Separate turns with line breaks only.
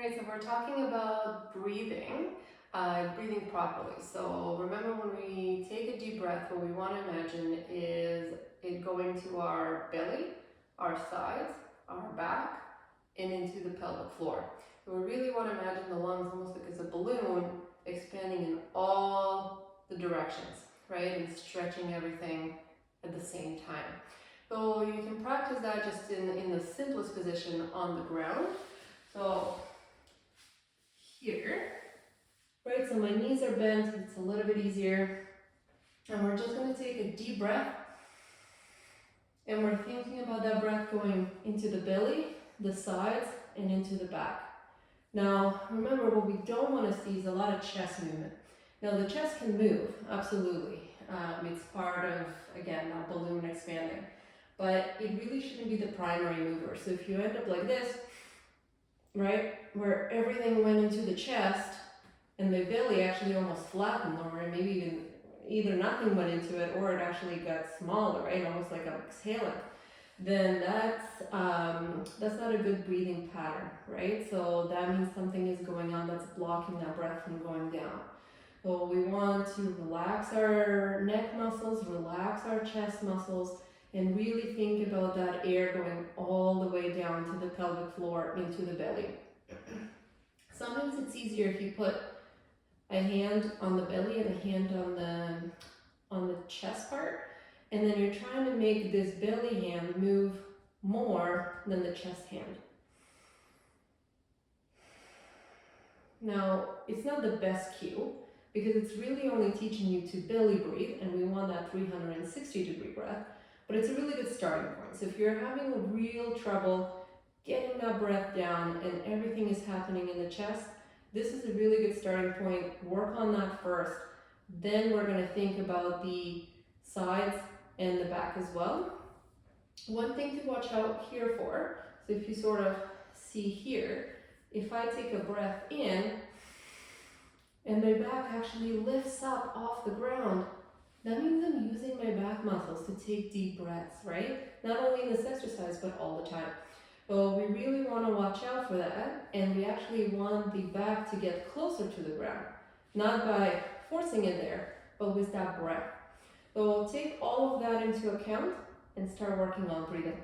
Alright, so we're talking about breathing properly. So remember, when we take a deep breath, what we want to imagine is it going to our belly, our sides, our back, and into the pelvic floor. So we really want to imagine the lungs almost like as a balloon expanding in all the directions, right? And stretching everything at the same time. So you can practice that just in the simplest position on the ground. So here, right? So my knees are bent, it's a little bit easier. And we're just going to take a deep breath. And we're thinking about that breath going into the belly, the sides, and into the back. Now, remember, what we don't want to see is a lot of chest movement. Now, the chest can move, absolutely. It's part of, again, that balloon expanding. But it really shouldn't be the primary mover. So if you end up like this, right, where everything went into the chest and the belly actually almost flattened, or maybe even either nothing went into it or it actually got smaller, right, almost like I'm exhaling, then that's not a good breathing pattern, right? So that means something is going on that's blocking that breath from going down. So we want to relax our neck muscles, relax our chest muscles, and really think about that air going all the way down to the pelvic floor, into the belly. Sometimes it's easier if you put a hand on the belly and a hand on the chest part, and then you're trying to make this belly hand move more than the chest hand. Now, it's not the best cue because it's really only teaching you to belly breathe, and we want that 360-degree breath. But it's a really good starting point. So if you're having a real trouble getting that breath down and everything is happening in the chest, this is a really good starting point. Work on that first. Then we're going to think about the sides and the back as well. One thing to watch out here for, so if you sort of see here, if I take a breath in and my back actually lifts up off the ground, that means I'm using my back muscles to take deep breaths, right? Not only in this exercise, but all the time. So we really want to watch out for that, and we actually want the back to get closer to the ground, not by forcing it there, but with that breath. So we'll take all of that into account and start working on breathing.